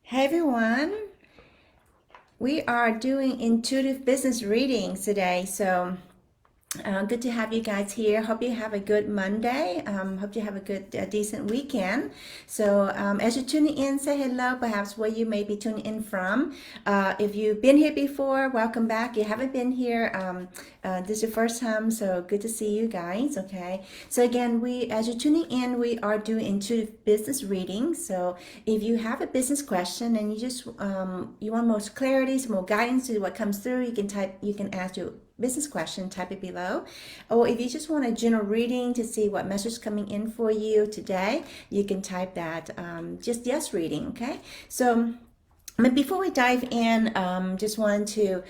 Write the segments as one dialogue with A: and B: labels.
A: Hey everyone, we are doing intuitive business readings today. So good to have you guys here. Hope you have a good Monday. Hope you have a good, decent weekend. So as you're tuning in, say hello, perhaps where you may be tuning in from. If you've been here before, welcome back. You haven't been here, this is your first time, so good to see you guys, okay? So again, as you're tuning in, we are doing intuitive business readings. So if you have a business question and you just, you want more clarity, some more guidance to what comes through, you can ask your business question, type it below. Or if you just want a general reading to see what message is coming in for you today, you can type that, just yes reading, okay? So but before we dive in, just wanted to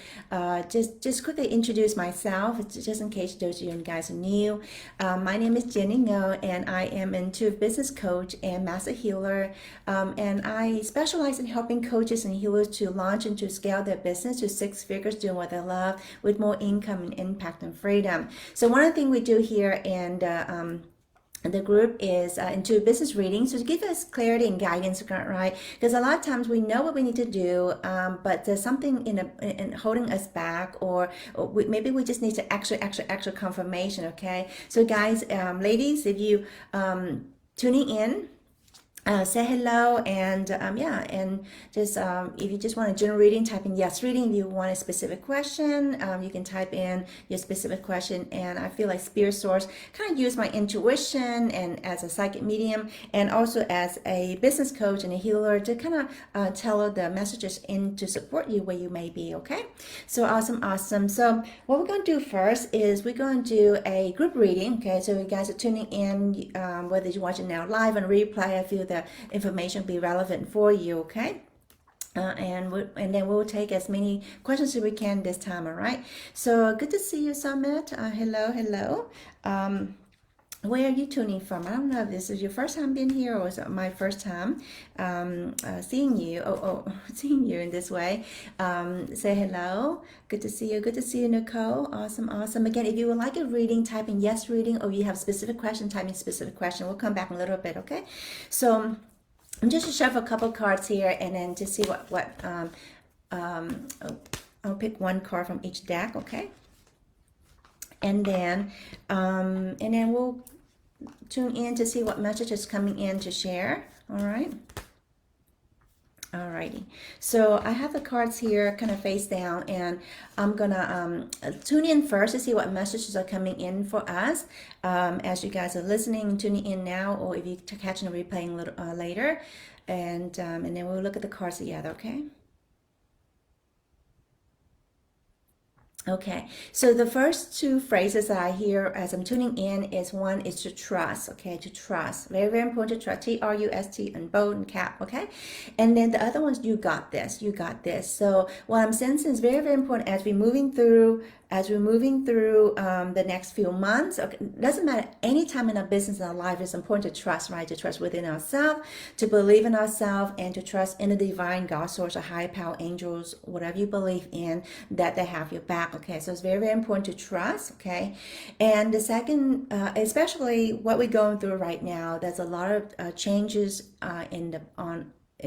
A: just quickly introduce myself, just in case those of you guys are new. My name is Jenny Ngo, and I am an intuitive business coach and master healer. And I specialize in helping coaches and healers to launch and to scale their business to six figures, doing what they love, with more income and impact and freedom. So one of the things we do here, and the group is into business reading, so to give us clarity and guidance, right? Because a lot of times we know what we need to do, but there's something in holding us back, or maybe we just need to extra confirmation, okay? So guys, ladies, if you tuning in, say hello, and yeah, and just if you just want a general reading, type in yes reading. If you want a specific question, you can type in your specific question. And I feel like spirit source kind of use my intuition and as a psychic medium, and also as a business coach and a healer, to kind of tell the messages in to support you where you may be, okay? So awesome. So what we're going to do first is we're going to do a group reading, okay? So you guys are tuning in, whether you're watching now live on replay, I feel that information will be relevant for you, okay? And then we'll take as many questions as we can this time, all right? So good to see you, Summit. Hello. Where are you tuning from? I don't know if this is your first time being here, or is it my first time seeing you. Seeing you in this way. Say hello. Good to see you. Good to see you, Nicole. Awesome. Again, if you would like a reading, type in yes reading, or you have a specific question, type in specific question. We'll come back in a little bit, okay? So I'm just to shuffle a couple cards here, and then to see what I'll pick one card from each deck, okay? And then we'll tune in to see what message is coming in to share. All right. Alrighty, so I have the cards here kind of face down, and I'm gonna tune in first to see what messages are coming in for us as you guys are listening, tuning in now, or if you're catching a replay a little later, and then we'll look at the cards together, okay? Okay, so the first two phrases that I hear as I'm tuning in is, one is to trust, okay, to trust. Very important to trust, T-R-U-S-T, and bold and cap, okay? And then the other one's you got this. So what I'm sensing is very important as we're moving through the next few months. Okay, it doesn't matter, any time in our business and our life, it's important to trust, right? To trust within ourselves, to believe in ourselves, and to trust in the divine God source or higher power, angels, whatever you believe in, that they have your back, okay? So it's very important to trust, okay? And the second, especially what we're going through right now, there's a lot of changes in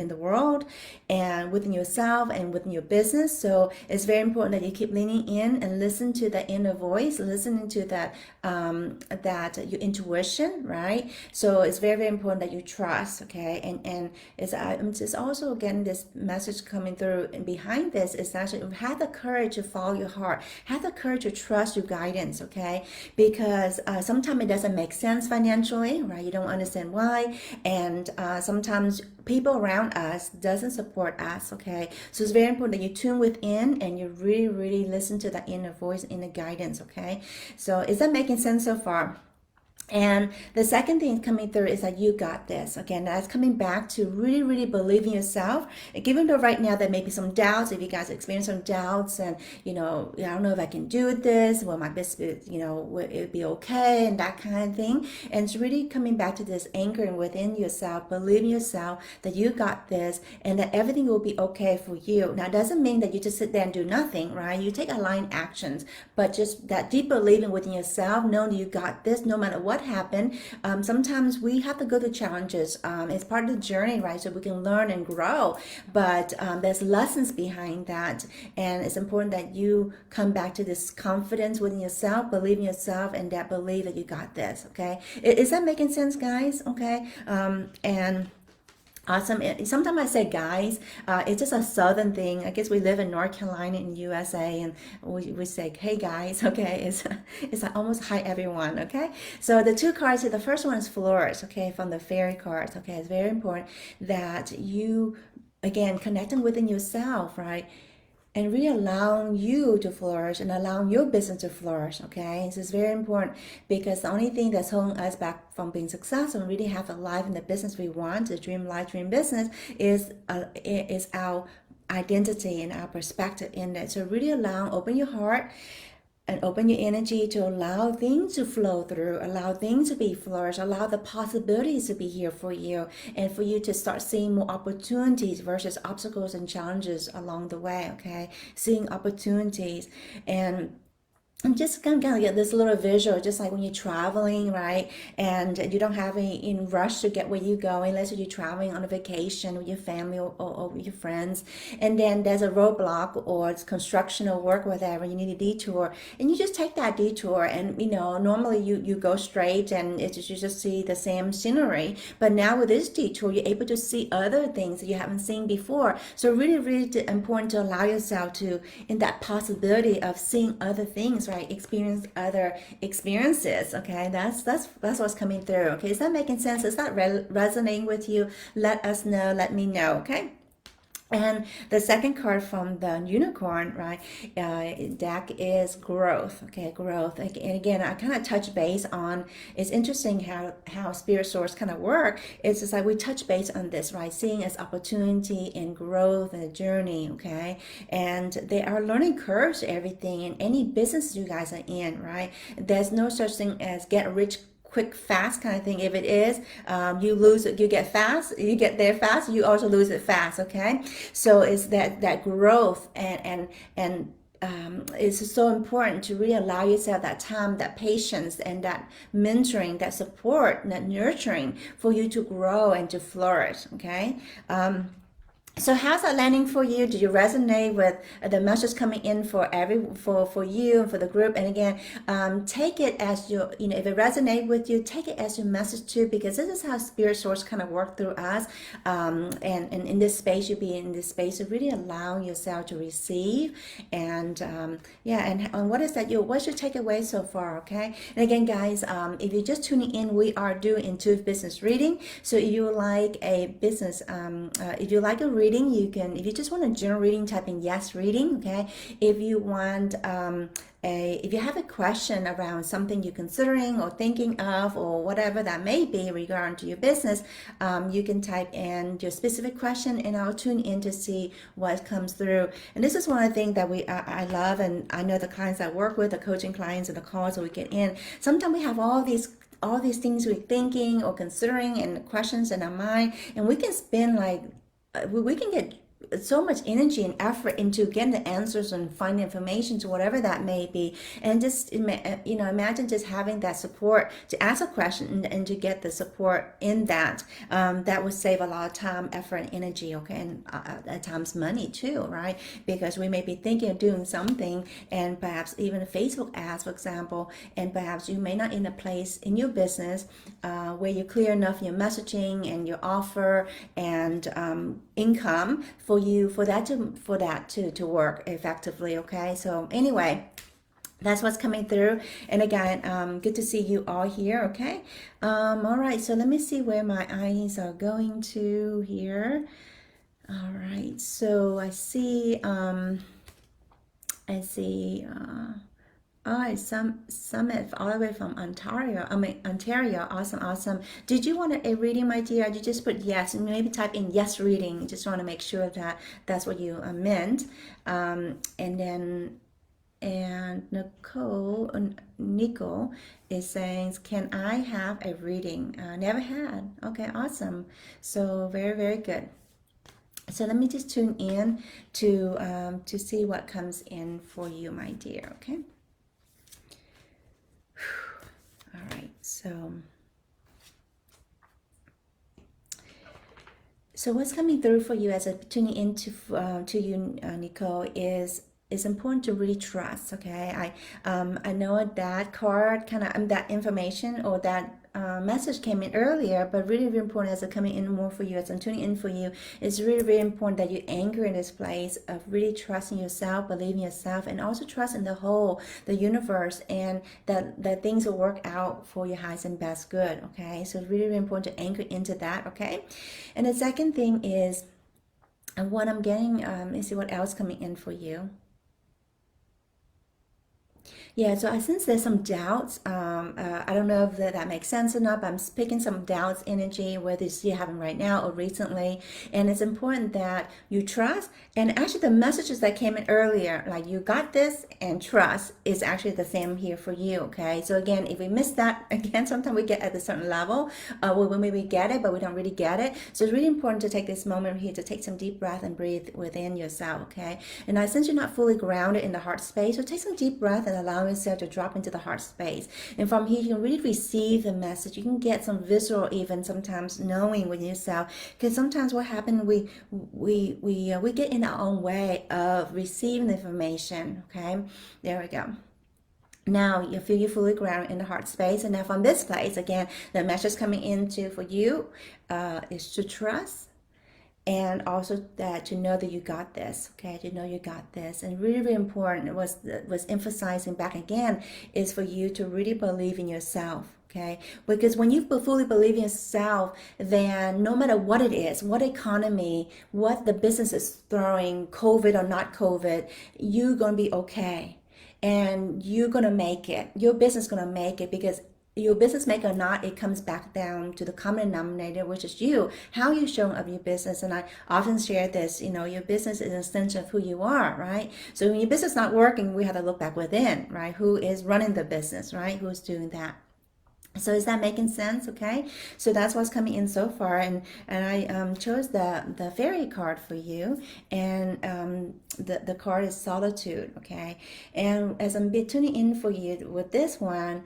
A: the world and within yourself and within your business. So it's very important that you keep leaning in and listen to the inner voice, listening to that your intuition, right? So it's very important that you trust, okay? And it's also, again, this message coming through, and behind this is actually have the courage to follow your heart, have the courage to trust your guidance, okay? Because sometimes it doesn't make sense financially, right? You don't understand why, and sometimes people around us doesn't support us, okay? So it's very important that you tune within and you really listen to that inner voice, inner guidance, okay? So is that making sense so far? And the second thing coming through is that you got this. Again, that's coming back to really believe in yourself. And even though right now there may be some doubts, if you guys experience some doubts, and I don't know if I can do this, will my business, will it be okay, and that kind of thing. And it's really coming back to this anchoring within yourself, believe in yourself that you got this, and that everything will be okay for you. Now, it doesn't mean that you just sit there and do nothing, right? You take aligned actions, but just that deep believing within yourself, knowing that you got this, no matter what what happened. Sometimes we have to go through challenges. It's part of the journey, right? So we can learn and grow. But there's lessons behind that, and it's important that you come back to this confidence within yourself, believe in yourself, and that believe that you got this. Okay, is that making sense, guys? Okay, and awesome. Sometimes I say guys, it's just a southern thing. I guess we live in North Carolina in USA, and we say, hey guys, okay? It's like almost hi everyone, okay? So the two cards here, the first one is flourish, okay, from the fairy cards, okay? It's very important that you, again, connecting within yourself, right? And really allowing you to flourish and allowing your business to flourish, okay? This is very important because the only thing that's holding us back from being successful and really have the life and the business we want, the dream life, dream business, is our identity and our perspective in that. So really open your heart and open your energy to allow things to flow through, allow things to be flourished, allow the possibilities to be here for you, and for you to start seeing more opportunities versus obstacles and challenges along the way, okay? Seeing opportunities. And I'm just gonna get this little visual, just like when you're traveling, right? And you don't have any in rush to get where you're going. Let's say you're traveling on a vacation with your family or with your friends, and then there's a roadblock or it's construction or work, whatever. You need a detour, and you just take that detour. And normally you go straight, and you just see the same scenery. But now with this detour, you're able to see other things that you haven't seen before. So really, really important to allow yourself to in that possibility of seeing other things. Right, experience other experiences. Okay, that's what's coming through. Okay, is that making sense? Is that resonating with you? Let us know. Let me know. Okay. And the second card from the unicorn, right, deck is growth. Okay, growth. And again, I kind of touch base on, it's interesting how spirit source kind of work. It's just like we touch base on this, right, seeing as opportunity and growth and a journey, okay? And there are learning curves to everything in any business you guys are in, right? There's no such thing as get rich quick fast kind of thing. If it is, you lose it, you get fast, you get there fast, you also lose it fast. Okay, so it's that growth and it's so important to really allow yourself that time, that patience, and that mentoring, that support, that nurturing for you to grow and to flourish. Okay. So how's that landing for you? Do you resonate with the message coming in for you and for the group? And again, take it as your, if it resonates with you, take it as your message too, because this is how spirit source kind of work through us. And in this space, you be in this space of really allowing yourself to receive. And and what is that? What's your takeaway so far? Okay. And again, guys, if you're just tuning in, we are doing intuitive business reading. So if you like a business, if you like a reading, you can, if you just want a general reading, type in yes reading. Okay, if you want if you have a question around something you're considering or thinking of or whatever that may be regarding to your business, you can type in your specific question and I'll tune in to see what comes through. And this is one of the things that I love, and I know the clients I work with, the coaching clients and the calls that we get in, sometimes we have all these things we're thinking or considering and questions in our mind, and we can spend like we can get so much energy and effort into getting the answers and finding information to whatever that may be, and just imagine just having that support to ask a question and to get the support in that. That would save a lot of time, effort, and energy. Okay, and at times money too, right? Because we may be thinking of doing something, and perhaps even a Facebook ads, for example, and perhaps you may not in a place in your business where you're clear enough in your messaging and your offer and income for that to work effectively. Okay, so anyway, that's what's coming through. And again, good to see you all here. Okay, all right, so let me see where my eyes are going to here. All right, so I see all right, Summit all the way from Ontario. Ontario. Awesome. Did you want a reading, my dear? Did you just put yes? And maybe type in yes reading. Just want to make sure that that's what you meant. And Nico is saying, can I have a reading? Never had. Okay, awesome. So very, very good. So let me just tune in to see what comes in for you, my dear. Okay. All right, So what's coming through for you as a tuning into to you, Nicole, is it's important to really trust. Okay, I know that card kind of that information or that message came in earlier, but really, really important as it's coming in more for you, as I'm tuning in for you. It's really, really important that you anchor in this place of really trusting yourself, believing yourself, and also trust in the whole, the universe, and that things will work out for your highest and best good. Okay, so it's really, really important to anchor into that. Okay, and the second thing is, and what I'm getting, is see what else coming in for you. Yeah, so I sense there's some doubts. I don't know if that makes sense or not, but I'm picking some doubts energy, whether you see it happen right now or recently. And it's important that you trust. And actually, the messages that came in earlier, like you got this and trust, is actually the same here for you. Okay. So again, if we miss that, again, sometimes we get at a certain level, when we get it, but we don't really get it. So it's really important to take this moment here to take some deep breath and breathe within yourself. Okay. And I sense you're not fully grounded in the heart space, so take some deep breath and allow yourself to drop into the heart space. And from here, you can really receive the message. You can get some visual, even sometimes knowing with yourself. Because sometimes what happens, we get in our own way of receiving the information. Okay, there we go. Now you feel you fully grounded in the heart space, and now from this place, again, the message coming into for you is to trust, and also that to know that you got this. Okay, to know you got this. And really, really important was emphasizing back again is for you to really believe in yourself. Okay, because when you fully believe in yourself, then no matter what it is, what economy, what the business is throwing, COVID or not COVID, you're gonna be okay, and you're gonna make it. Your business is gonna make it, because your business make or not, it comes back down to the common denominator, which is you, how you showing up your business. And I often share this, your business is an extension of who you are, right? So when your business not working, we have to look back within, right? Who is running the business, right? Who's doing that? So is that making sense? Okay, so that's what's coming in so far, and I chose the fairy card for you, and the card is solitude. Okay, and as I'm tuning in for you with this one,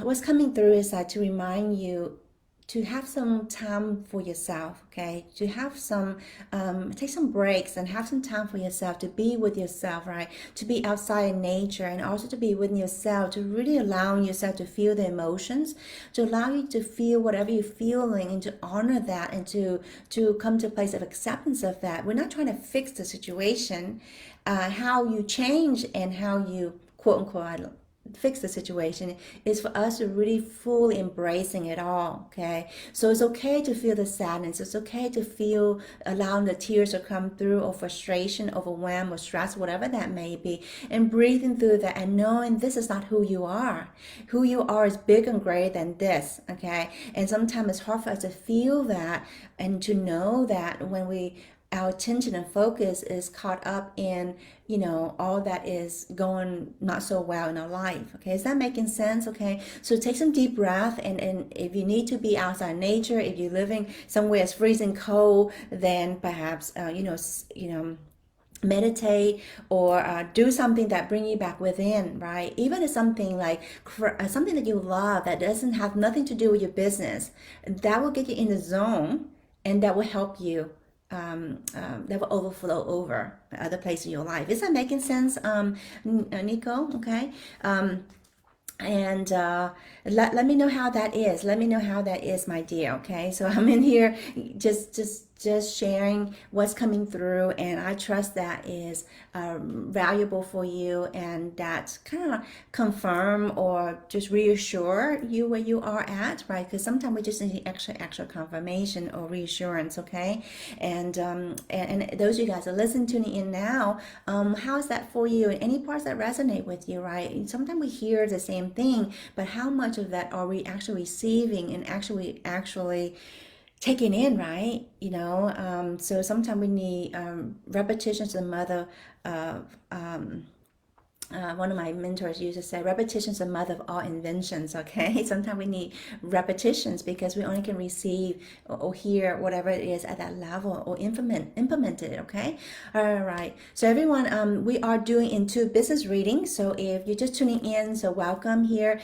A: what's coming through is that to remind you to have some time for yourself. Okay, to have some take some breaks and have some time for yourself, to be with yourself, right? To be outside in nature, and also to be with yourself, to really allow yourself to feel the emotions, to allow you to feel whatever you're feeling, and to honor that, and to come to a place of acceptance of that. We're not trying to fix the situation. How you change and how you quote unquote fix the situation is for us to really fully embracing it all. Okay, so it's okay to feel the sadness, it's okay to feel, allowing the tears to come through, or frustration, overwhelm, or stress, whatever that may be, and breathing through that, and knowing this is not who you are. Who you are is bigger and greater than this. Okay, and sometimes it's hard for us to feel that, and to know that when our attention and focus is caught up in all that is going not so well in our life. Okay, is that making sense? Okay, so take some deep breath, and if you need to be outside nature, if you're living somewhere it's freezing cold, then perhaps meditate, or do something that bring you back within, right? Even if something like something that you love that doesn't have nothing to do with your business, that will get you in the zone, and that will help you, that will overflow over other places in your life. Is that making sense, Nico? Okay. And let me know how that is. Let me know how that is, my dear. Okay, so I'm in here just sharing what's coming through, and I trust that is valuable for you, and that kind of confirm or just reassure you where you are at, right? Because sometimes we just need extra confirmation or reassurance. Okay, and those of you guys are listening to me in now, how is that for you? And any parts that resonate with you, right? And sometimes we hear the same thing, but how much of that are we actually receiving and actually taking in, right? So sometimes we need repetition to the mother of one of my mentors used to say, repetition is the mother of all inventions, okay? Sometimes we need repetitions because we only can receive or hear whatever it is at that level or implement it, okay? All right. So everyone, we are doing into business reading. So if you're just tuning in, so welcome here.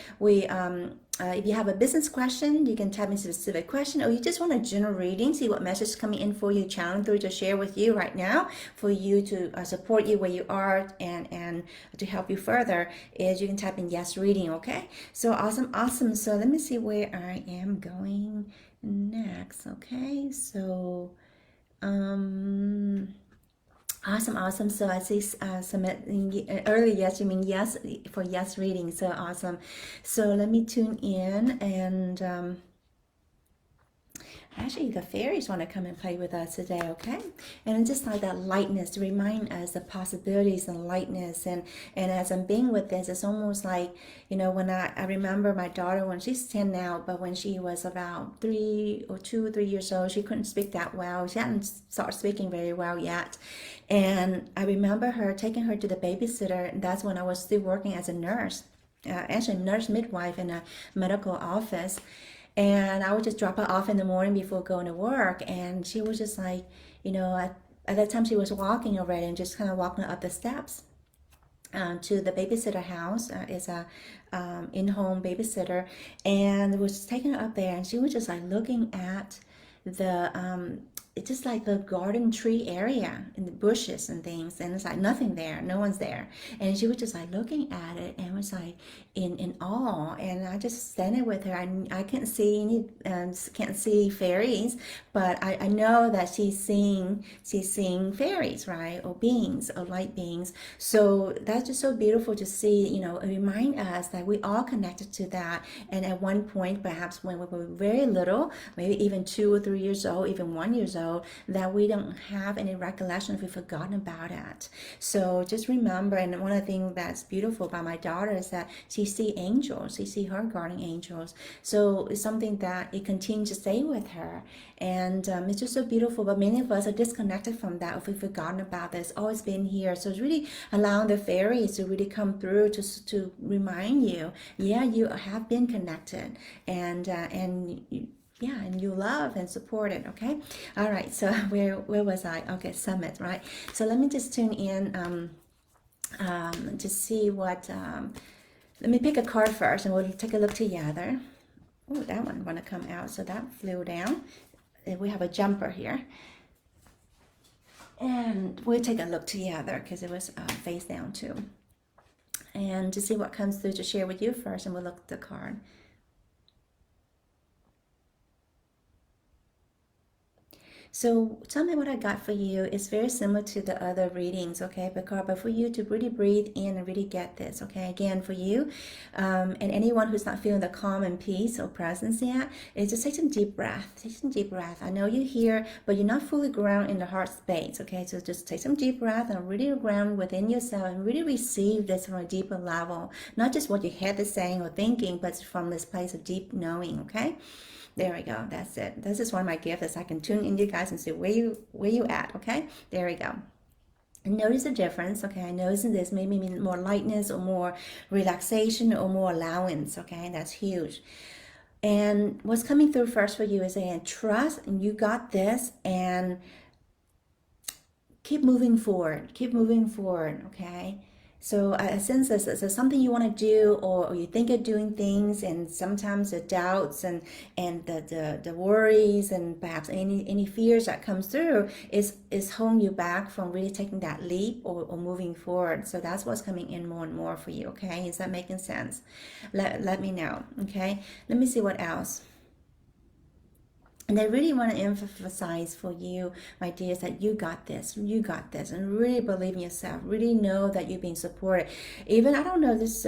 A: If you have a business question, you can type in a specific question, or you just want a general reading, see what message is coming in for you, channel through to share with you right now, for you to support you where you are and to help you further, is you can type in yes reading, okay? So awesome. So let me see where I am going next, okay? So, Awesome. So I see submit early yes, you mean yes for yes reading. So awesome. So let me tune in and actually the fairies want to come and play with us today, okay? And just like that lightness to remind us the possibilities and lightness, and as I'm being with this, it's almost like, when I remember my daughter when she's 10 now, but when she was about 2 or 3 years old, she couldn't speak that well. She hadn't started speaking very well yet. And I remember her taking her to the babysitter, and that's when I was still working as a nurse, actually nurse midwife in a medical office. And I would just drop her off in the morning before going to work. And she was just like, at that time she was walking already and just kind of walking up the steps to the babysitter house. Is a in-home babysitter. And was taking her up there. And she was just like looking at the it's just like the garden tree area and the bushes and things, and it's like nothing there, no one's there, and she was just like looking at it and was like in awe. And I just standing with her. I can't see can't see fairies, but I know that she's seeing fairies, right, or beings, or light beings. So that's just so beautiful to see, remind us that we all connected to that. And at one point, perhaps when we were very little, maybe even 2 or 3 years old, even 1 year old, that we don't have any recollection if we've forgotten about it. So just remember. And one of the things that's beautiful about my daughter is that she see angels. She see her guardian angels. So it's something that it continues to stay with her. And it's just so beautiful. But many of us are disconnected from that if we've forgotten about this. It's always been here. So it's really allowing the fairies to really come through to remind you, yeah, you have been connected, and you love and support it, okay? All right, so where was I? Okay, summit, right? So let me just tune in to see what, let me pick a card first and we'll take a look together. Oh, that one want to come out, so that flew down. And we have a jumper here. And we'll take a look together because it was face down too. And to see what comes through to share with you first, and we'll look at the card. So tell me what I got for you. It's very similar to the other readings, okay? But for you to really breathe in and really get this, okay? Again, for you and anyone who's not feeling the calm and peace or presence yet, is just take some deep breath. Take some deep breath. I know you're here, but you're not fully grounded in the heart space, okay? So just take some deep breath and really ground within yourself and really receive this from a deeper level. Not just what your head is saying or thinking, but from this place of deep knowing, okay? There we go. That's it. This is one of my gifts. I can tune in you guys and see where you at. Okay. There we go. And notice the difference. Okay. I notice this maybe mean more lightness or more relaxation or more allowance. Okay. That's huge. And what's coming through first for you is saying trust, and you got this, and keep moving forward. Keep moving forward. Okay. So I sense this is something you want to do, or you think of doing things, and sometimes the doubts and the worries and perhaps any fears that comes through is holding you back from really taking that leap or moving forward. So that's what's coming in more and more for you, okay? Is that making sense? Let me know, okay? Let me see what else. And I really want to emphasize for you, my dears, that you got this, and really believe in yourself. Really know that you're being supported. Even, I don't know this,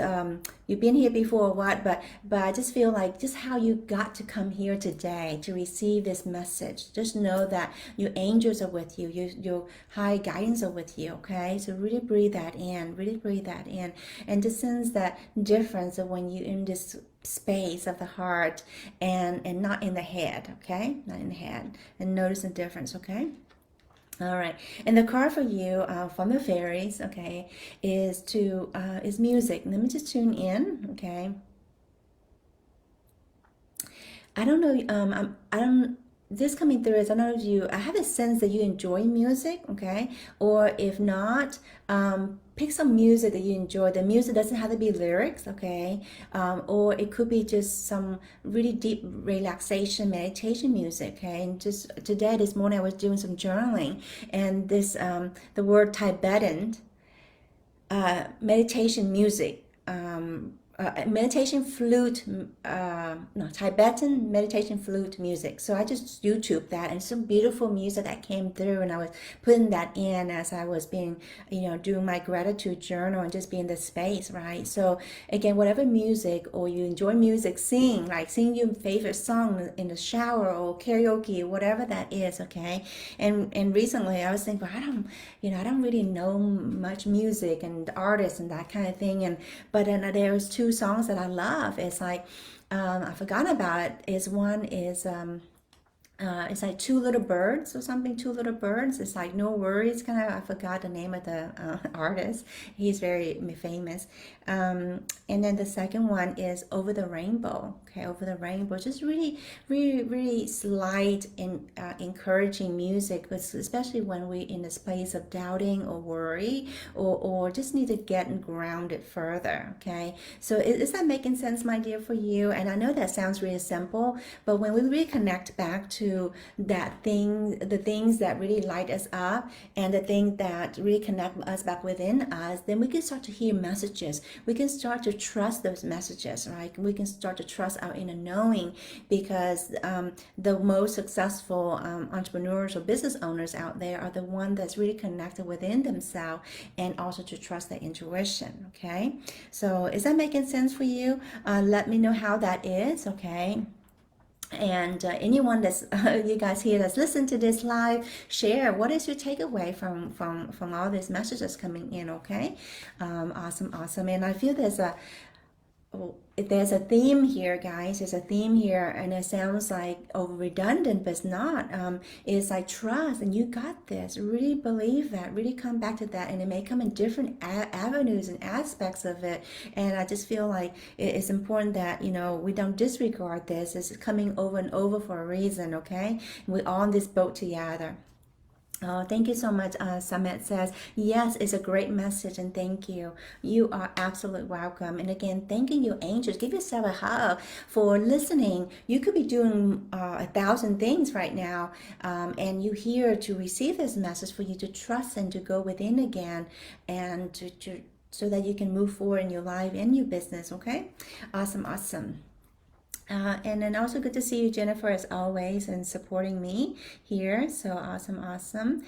A: you've been here before or what, but I just feel like just how you got to come here today to receive this message. Just know that your angels are with you, your high guidance are with you, okay? So really breathe that in, and just sense that difference of when you're in this space of the heart and not in the head, okay? Not in the head. And notice the difference, okay? All right, and the card for you from the fairies, okay, is music. Let me just tune in, okay. I don't know. I don't. This coming through is I don't know if you. I have a sense that you enjoy music, okay, or if not, pick some music that you enjoy. The music doesn't have to be lyrics, okay, or it could be just some really deep relaxation meditation music, okay. And just today, this morning, I was doing some journaling, and this the word Tibetan meditation music. Meditation flute, no, Tibetan meditation flute music. So I just YouTube that, and some beautiful music that came through, and I was putting that in as I was being, doing my gratitude journal and just being in the space, right? So again, whatever music or you enjoy music, sing your favorite song in the shower or karaoke, whatever that is, okay? And recently I was thinking, I don't really know much music and artists and that kind of thing, but then there was two songs that I love. It's like I forgot about it. It's like Two Little Birds or something. Two Little Birds. It's like No Worries. Kind of. I forgot the name of the artist. He's very famous. And then the second one is Over the Rainbow. Okay, Over the Rainbow. Just really, really, really slight and encouraging music, especially when we're in this place of doubting or worry, or just need to get grounded further. Okay, so is that making sense, my dear, for you? And I know that sounds really simple, but when we really connect back to the things that really light us up, and the things that really connect us back within us, then we can start to hear messages. We can start to trust those messages, right? We can start to trust our inner knowing, because the most successful entrepreneurs or business owners out there are the one that's really connected within themselves, and also to trust their intuition. Okay, so is that making sense for you? Let me know how that is, okay? And anyone that's you guys here that's listened to this live, share what is your takeaway from all these messages coming in, okay? Awesome. And I feel there's a theme here, guys. There's a theme here, and it sounds like over redundant, but it's not. It's like trust, and you got this. Really believe that. Really come back to that, and it may come in different avenues and aspects of it. And I just feel like it's important that we don't disregard this. It's coming over and over for a reason. Okay, we're all in this boat together. Oh, thank you so much. Samet says, yes, it's a great message, and thank you. You are absolutely welcome. And again, thanking you, angels. Give yourself a hug for listening. You could be doing 1,000 things right now, and you're here to receive this message, for you to trust and to go within again, and to so that you can move forward in your life and your business. Okay, awesome. And then also good to see you, Jennifer, as always, and supporting me here. So awesome.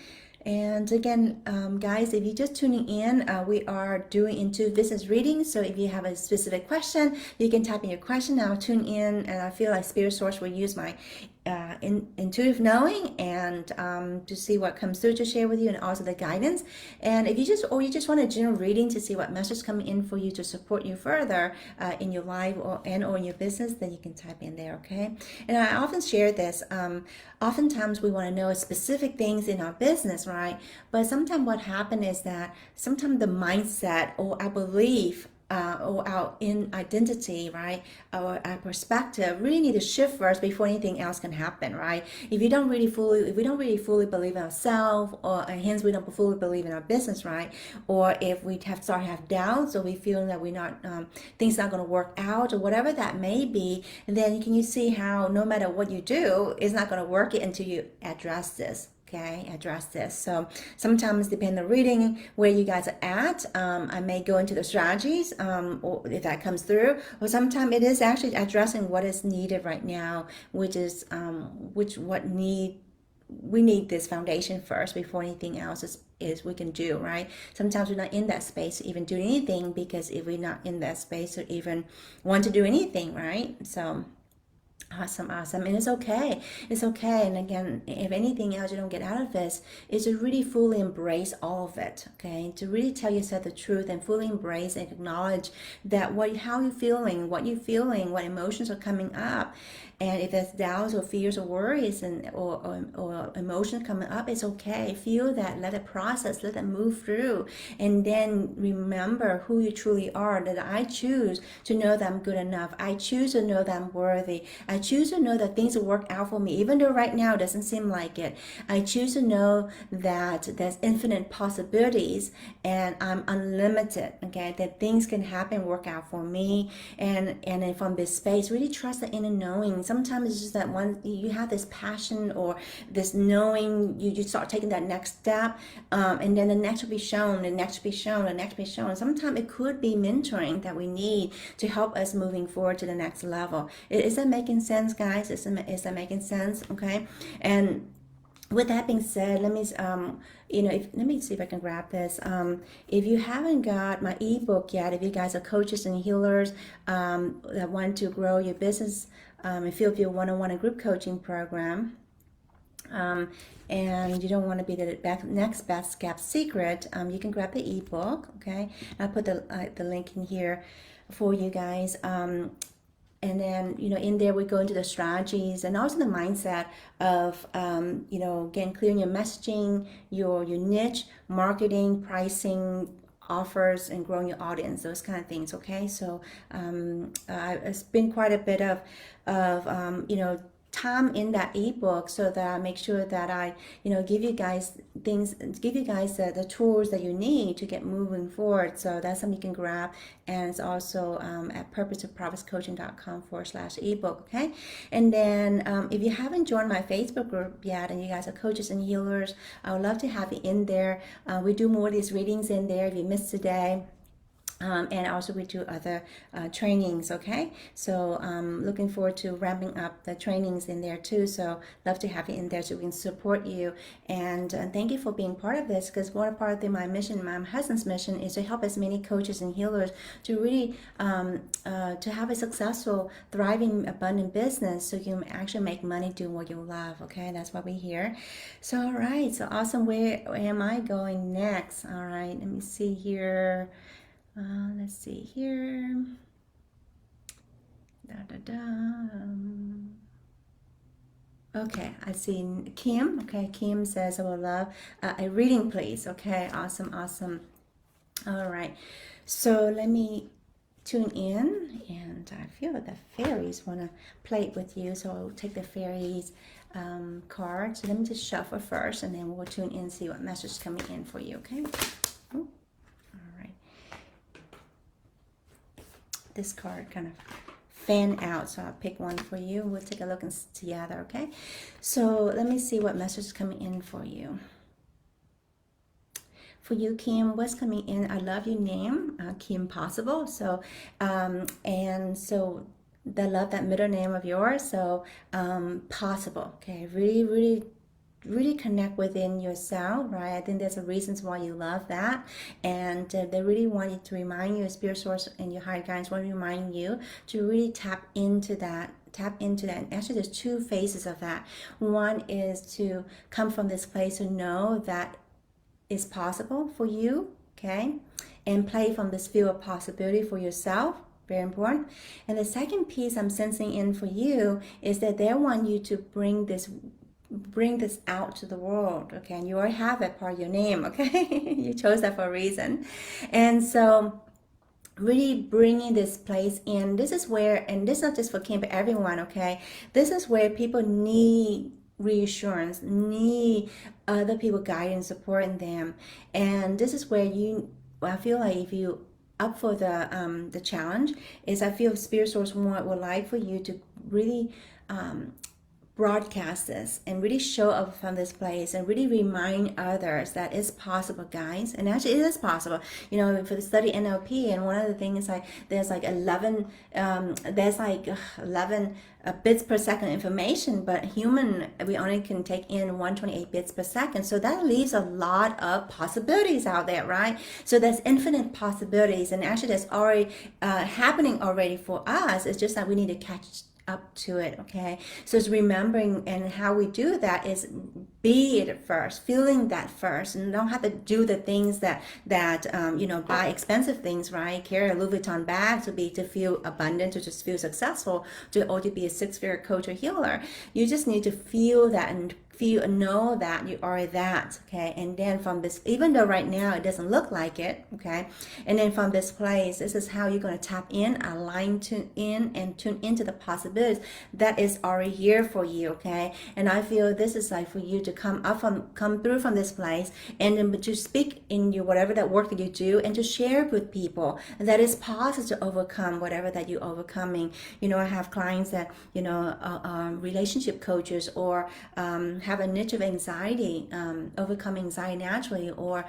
A: And again, guys, if you're just tuning in, we are doing intuitive business readings. So if you have a specific question, you can type in your question. I'll tune in, and I feel like Spirit Source will use my intuitive knowing, and to see what comes through to share with you, and also the guidance. And if you just want a general reading to see what message coming in for you to support you further in your life or in your business, then you can type in there, okay? And I often share this. Oftentimes we want to know specific things in our business, right? But sometimes what happens is that sometimes the mindset or our belief or our in identity, right, or our perspective really need to shift first before anything else can happen, right? If we don't really fully believe in ourselves, or hence we don't fully believe in our business, right? Or if we start to have doubts, or we feel that we're not things not going to work out, or whatever that may be, then can you see how no matter what you do, it's not going to work it until you address this. Okay, address this. So sometimes, depending on the reading where you guys are at, I may go into the strategies, or if that comes through, or sometimes it is actually addressing what is needed right now, which is we need this foundation first before anything else is we can do, right? Sometimes we're not in that space to even do anything, because if we're not in that space to even want to do anything, right? So Awesome, awesome. And it's okay. It's okay. And again, if anything else you don't get out of this, is to really fully embrace all of it. Okay. To really tell yourself the truth and fully embrace and acknowledge that how you're feeling, what emotions are coming up. And if there's doubts or fears or worries or emotions coming up, it's okay. Feel that, let it process, let it move through. And then remember who you truly are, that I choose to know that I'm good enough. I choose to know that I'm worthy. I choose to know that things will work out for me, even though right now it doesn't seem like it. I choose to know that there's infinite possibilities and I'm unlimited, okay? That things can happen, work out for me. And then from this space, really trust the inner knowing. Sometimes it's just that one, you have this passion or this knowing, you start taking that next step, and then the next will be shown, the next will be shown, the next will be shown. Sometimes it could be mentoring that we need to help us moving forward to the next level. Is that making sense, guys? Is that making sense? Okay. And with that being said, let me let me see if I can grab this. If you haven't got my ebook yet, if you guys are coaches and healers that want to grow your business, if you one-on-one and group coaching program, and you don't want to be the next best kept secret, you can grab the ebook. Okay, I'll put the link in here for you guys. And then, in there we go into the strategies and also the mindset of, getting clear in your messaging, your niche, marketing, pricing, offers, and growing your audience, those kind of things. Okay, so it's been quite a bit of time in that ebook, so that I make sure that I give you guys the tools that you need to get moving forward. So that's something you can grab, and it's also at purposeofprofitscoaching.com/ebook. Okay, and then if you haven't joined my Facebook group yet and you guys are coaches and healers, I would love to have you in there. We do more of these readings in there if you missed today. And also we do other trainings. Okay, so looking forward to ramping up the trainings in there too. So love to have you in there so we can support you. And thank you for being part of this, because one part of my mission, my husband's mission, is to help as many coaches and healers to really to have a successful, thriving, abundant business, so you can actually make money doing what you love. Okay, that's why we're here. So all right, so awesome. Where am I going next? All right, let me see here. Let's see here. Okay, I see Kim. Okay, Kim says I would love a reading, please. Okay, awesome, awesome. All right, so let me tune in, and I feel that the fairies want to play it with you, so I'll take the fairies card. So let me just shuffle first, and then we'll tune in and see what message is coming in for you. Okay. Ooh. This card kind of fan out, so I'll pick one for you. We'll take a look together. Okay, so let me see what message is coming in for you. For you, Kim, what's coming in? I love your name, Kim Possible. So and so I love that middle name of yours. So Possible. Okay, really connect within yourself, right? I think there's a reasons why you love that, and they really want you to remind you, spirit source and your higher guides want to remind you to really tap into that. And actually there's two phases of that. One is to come from this place to know that it's possible for you, okay, and play from this field of possibility for yourself. Very important. And the second piece I'm sensing in for you is that they want you to bring this out to the world. Okay, and you already have that part of your name. Okay, you chose that for a reason. And so really bringing this place in, this is where, and this is not just for Kim but everyone, okay, this is where people need reassurance, need other people guiding, supporting them. And this is where I feel like if you up for the challenge, is I feel Spirit Source would like for you to really broadcast this and really show up from this place and really remind others that it's possible, guys. And actually it is possible, for the study NLP. And one of the things is like there's like 11 bits per second information, but human, we only can take in 128 bits per second. So that leaves a lot of possibilities out there, right? So there's infinite possibilities, and actually that's already happening already for us. It's just that we need to catch up to it. Okay, so it's remembering, and how we do that is be it first, feeling that first, and don't have to do the things that buy expensive things, right? Carry a Louis Vuitton bag to feel abundant, to just feel successful, or to be a six-figure coach or healer. You just need to feel that and know that you are that. Okay, and then from this, even though right now it doesn't look like it, okay, and then from this place, this is how you're going to tap in, align, tune in, and tune into the possibilities that is already here for you. Okay, and I feel this is like for you to come through from this place, and then to speak in your whatever that work that you do, and to share with people that it's possible to overcome whatever that you're overcoming. I have clients that relationship coaches, or have a niche of anxiety, overcome anxiety naturally, or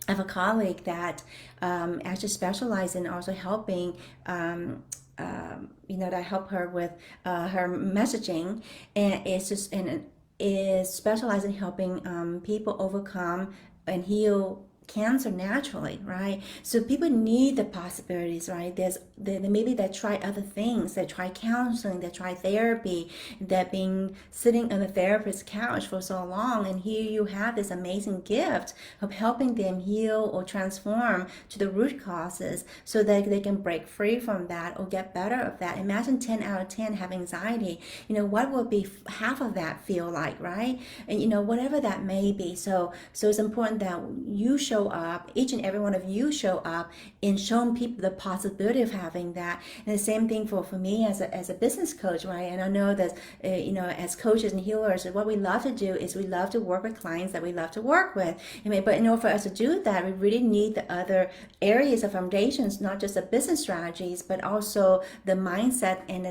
A: I have a colleague that actually specializes in also helping, that I help her with her messaging, and is specialized in helping people overcome and heal cancer naturally, right? So people need the possibilities, right? Maybe they try other things, they try counseling, they try therapy, they've been sitting on the therapist's couch for so long, and here you have this amazing gift of helping them heal or transform to the root causes, so that they can break free from that or get better of that. Imagine 10 out of 10 have anxiety. What will be half of that feel like, right? And whatever that may be. So it's important that you show up, each and every one of you show up in showing people the possibility of having that. And the same thing for me as a business coach, right? And I know that as coaches and healers, what we love to do is we love to work with clients that we love to work with. But in order for us to do that, we really need the other areas of foundations, not just the business strategies, but also the mindset and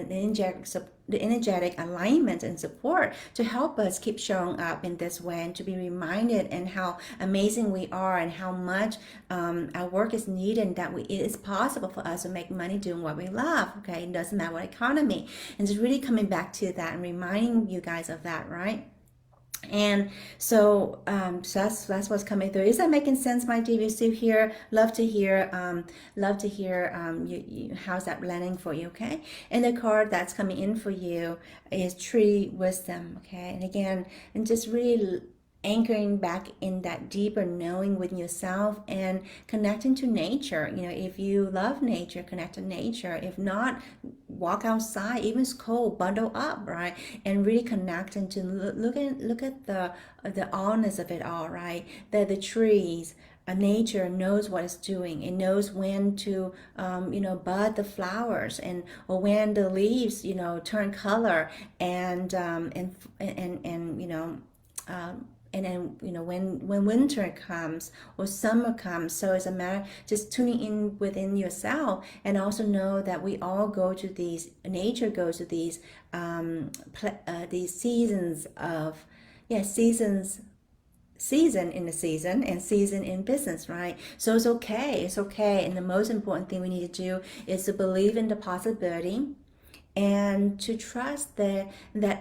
A: the energetic alignment and support to help us keep showing up in this way, and to be reminded and how amazing we are, and how much our work is needed, and that it is possible for us to make money doing what we love. Okay, it doesn't matter what economy. And just really coming back to that and reminding you guys of that, right? And so, that's what's coming through. Is that making sense, my dear? You still here? Love to hear. How's that landing for you? Okay. And the card that's coming in for you is Tree Wisdom. Okay. And again, and just really anchoring back in that deeper knowing within yourself, and connecting to nature. If you love nature, connect to nature. If not, walk outside. Even it's cold, bundle up, right? And really connect and to look at the allness of it all, right? That the trees, nature knows what it's doing. It knows when to bud the flowers, or when the leaves turn color, and and then when winter comes or summer comes. So it's a matter just tuning in within yourself, and also know that we all go to nature goes to these seasons of season in the season, and season in business, right? So it's okay. And the most important thing we need to do is to believe in the possibility, and to trust that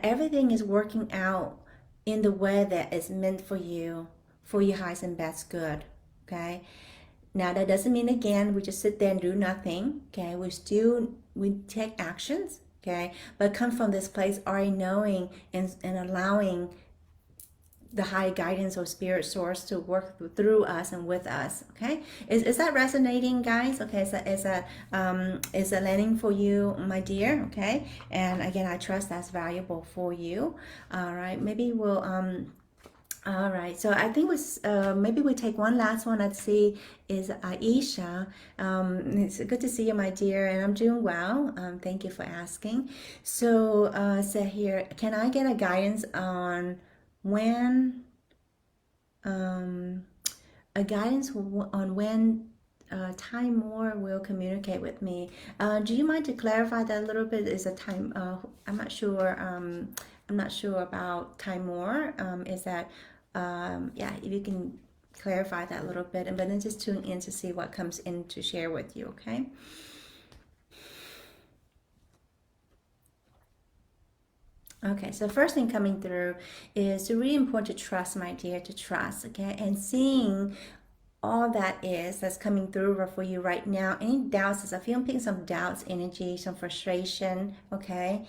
A: everything is working out in the way that is meant for you, for your highest and best good. Okay, now that doesn't mean again we just sit there and do nothing. Okay, we take actions. Okay, but come from this place already knowing, and allowing the high guidance or spirit source to work through us and with us. Okay, is that resonating, guys? Okay, is that landing for you, my dear? Okay, and again, I trust that's valuable for you. All right, maybe we'll all right, so I think maybe we take one last one. Let's see, is Aisha. It's good to see you, my dear, and I'm doing well. Thank you for asking. So, here, can I get a guidance on when Time Moore will communicate with me? Do you mind to clarify that a little bit? Is a time? I'm not sure. I'm not sure about Time Moore. Is that? Yeah, if you can clarify that a little bit, and then just tune in to see what comes in to share with you. Okay. Okay, so first thing coming through is really important to trust, my dear, to trust, okay? And seeing all that is that's coming through for you right now. Any doubts? I feel I'm picking some doubts, energy, some frustration. Okay.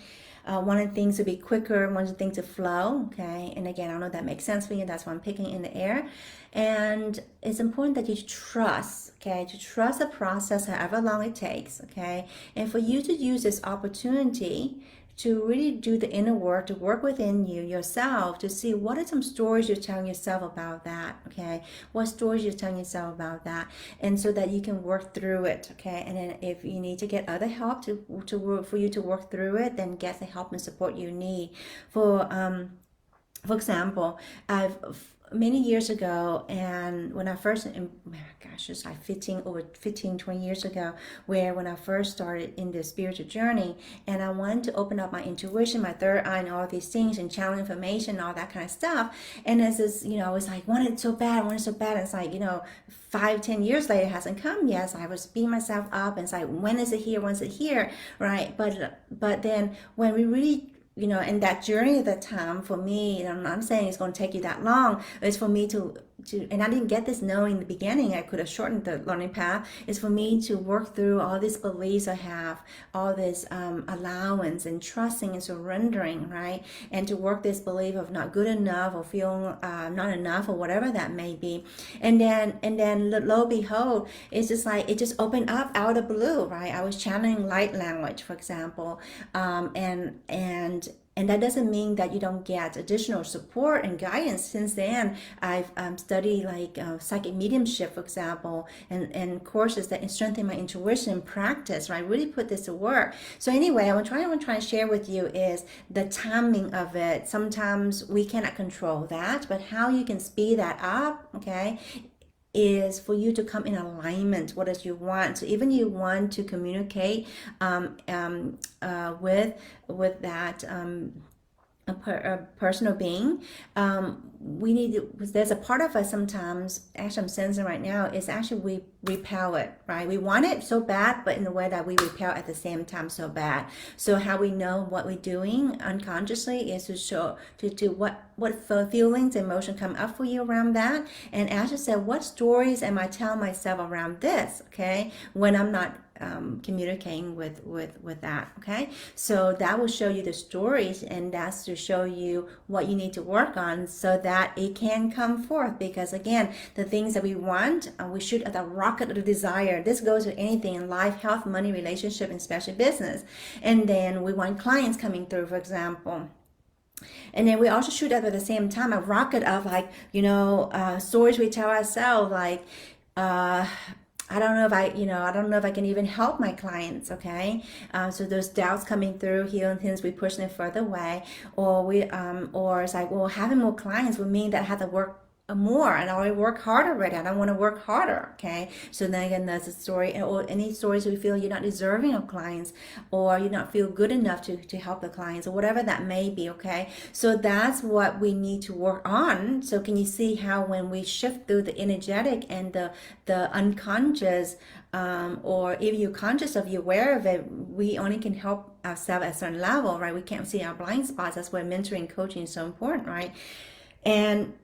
A: Wanting things to be quicker, wanting things to flow. Okay. And again, I don't know if that makes sense for you. That's why I'm picking in the air. And it's important that you trust, okay, to trust the process, however long it takes, okay, and for you to use this opportunity to really do the inner work, to work within you yourself, to see what are some stories you're telling yourself about that, okay, what stories you're telling yourself about that, and so that you can work through it, okay. And then if you need to get other help to work for you to work through it, then get the help and support you need. For example, I've many years ago, and when I first, gosh, it's like 20 years ago, where when I first started in the spiritual journey, and I wanted to open up my intuition, my third eye, and all these things, and channel information, all that kind of stuff. And as this, I was like, wanted it so bad, I wanted it so bad. And it's like, 5-10 years later, it hasn't come yet. So I was beating myself up, and it's like, when is it here? When is it here? Right? But then when we really in that journey of that time for me, and I'm not saying it's going to take you that long, it's for me to and I didn't get this knowing in the beginning, I could have shortened the learning path, is for me to work through all these beliefs I have, all this allowance and trusting and surrendering, right? And to work this belief of not good enough or feeling not enough or whatever that may be. And then lo and behold, it's just like, it just opened up out of the blue, right? I was channeling light language, for example, and that doesn't mean that you don't get additional support and guidance. Since then, I've studied like psychic mediumship, for example, and courses that strengthen my intuition practice, right? Really put this to work. So anyway, what I'm trying to share with you is the timing of it. Sometimes we cannot control that, but how you can speed that up, okay, is for you to come in alignment what is you want. So even you want to communicate with that a personal being, we need to, there's a part of us sometimes, actually I'm sensing right now, is actually we repel it, right? We want it so bad, but in a way that we repel at the same time so bad. So how we know what we're doing unconsciously is to show to what feelings, emotion come up for you around that. And as I said, what stories am I telling myself around this, okay, when I'm not communicating with that, okay? So that will show you the stories, and that's to show you what you need to work on so that it can come forth. Because again, the things that we want, we shoot at the rocket of the desire. This goes with anything in life, health, money, relationship, and especially business. And then we want clients coming through, for example. And then we also shoot at the same time a rocket of like, stories we tell ourselves, like, I don't know if I can even help my clients, okay? So those doubts coming through here, and hence we push them further away, or it's like, well, having more clients would mean that I have to work more, and I already work hard already. I don't want to work harder, okay? So then again, that's a story, or any stories we feel you're not deserving of clients, or you not feel good enough to help the clients, or whatever that may be, okay? So that's what we need to work on. So can you see how when we shift through the energetic and the unconscious, or if you're conscious of, you're aware of it, we only can help ourselves at a certain level, right? We can't see our blind spots. That's why mentoring, coaching is so important, right? And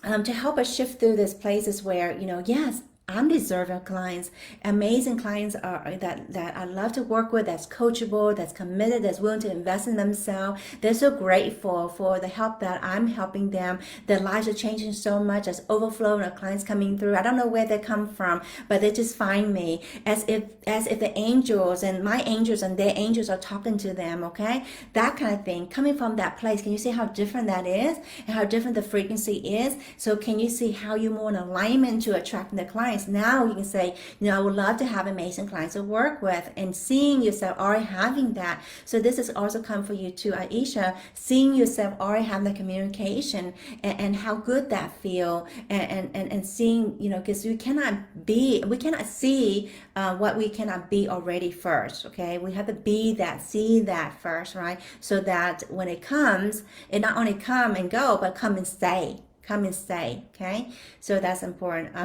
A: to help us shift through these places where, yes, I'm deserving of clients, amazing clients that I love to work with, that's coachable, that's committed, that's willing to invest in themselves. They're so grateful for the help that I'm helping them. Their lives are changing so much. There's overflow of clients coming through. I don't know where they come from, but they just find me as if the angels and my angels and their angels are talking to them, okay? That kind of thing, coming from that place. Can you see how different that is and how different the frequency is? So can you see how you're more in alignment to attracting the clients? Now you can say, I would love to have amazing clients to work with, and seeing yourself already having that. So this is also come for you too, Aisha, seeing yourself already having the communication and how good that feel, and seeing, because we cannot see what we cannot be already first, okay? We have to be that, see that first, right? So that when it comes, it not only come and go, but come and stay. come and stay. Okay, so that's important.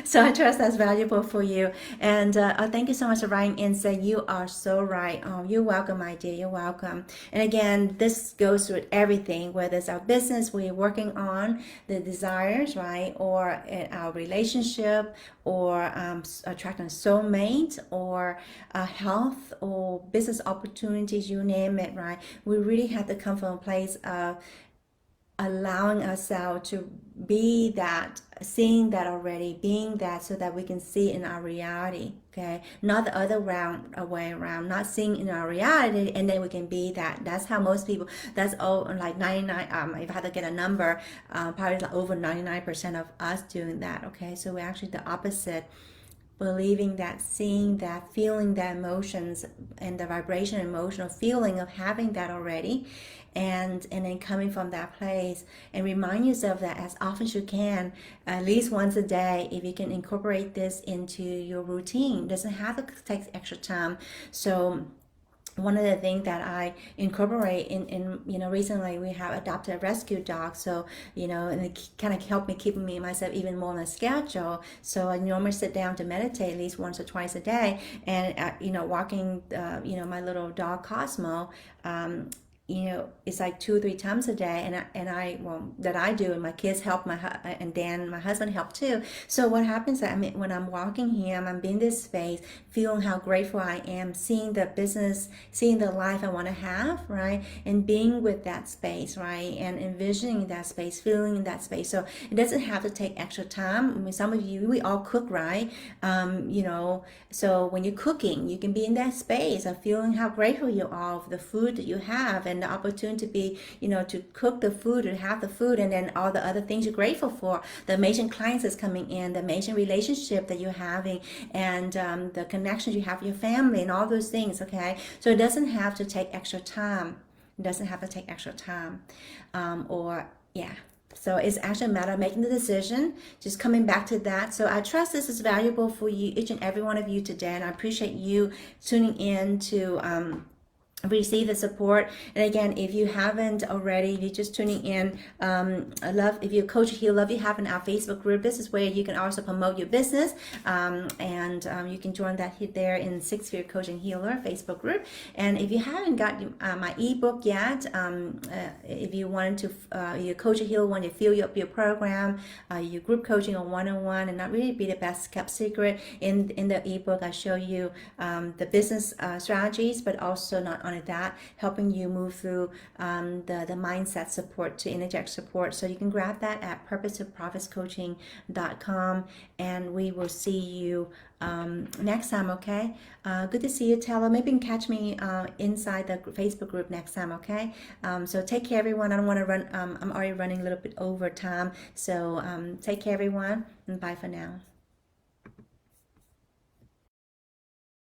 A: So I trust that's valuable for you. And thank you so much for writing in. Say you are so right. Oh, you're welcome, my dear. You're welcome. And again, this goes with everything, whether it's our business, we're working on the desires, right, or in our relationship, or attracting a soulmate, or health, or business opportunities, you name it, right? We really have to come from a place of allowing ourselves to be that, seeing that already, being that, so that we can see in our reality. Okay, not the other way around, not seeing in our reality and then we can be that. That's how most people, that's all, like 99, if I had to get a number, probably like over 99% of us doing that. Okay, so we're actually the opposite, believing that, seeing that, feeling that emotions and the vibration, emotional feeling of having that already, and then coming from that place, and remind yourself that as often as you can, at least once a day, if you can incorporate this into your routine. It doesn't have to take extra time. So one of the things that I incorporate in recently we have adopted a rescue dog, so and it kind of helped me keep me myself even more on a schedule. So I normally sit down to meditate at least once or twice a day, and walking my little dog Cosmo, it's like 2 or 3 times a day, and I well, that I do, and my kids help, and Dan, my husband, help too. So what happens, when I'm walking him, I'm in this space, feeling how grateful I am, seeing the business, seeing the life I want to have, right, and being with that space, right, and envisioning that space, feeling in that space. So it doesn't have to take extra time. I mean, some of you, we all cook, right? So when you're cooking, you can be in that space of feeling how grateful you are of the food that you have, and the opportunity to be, to cook the food and have the food, and then all the other things you're grateful for, the amazing clients that's coming in, the amazing relationship that you're having, and the connections you have with your family, and all those things. Okay, so it doesn't have to take extra time. It doesn't have to take extra time, So it's actually a matter of making the decision, just coming back to that. So I trust this is valuable for you, each and every one of you today, and I appreciate you tuning in to receive the support. And again, if you haven't already, if you're just tuning in, I love, if you're a coach, he'll love you having our Facebook group. This is where you can also promote your business, and you can join that there in 6-Figure Coaching Healer Facebook group. And if you haven't got my ebook yet, if you wanted to, your coach or healer want to fill up your program, your group coaching or one-on-one, and not really be the best kept secret, in the ebook I show you the business strategies, but also not only that, helping you move through the mindset support to interject support. So you can grab that at purposeofprofitscoaching.com, and we will see you next time. Okay, good to see you, Taylor. Maybe you can catch me inside the Facebook group next time. Okay, so take care, everyone. I don't want to run, I'm already running a little bit over time, so take care, everyone, and bye for now.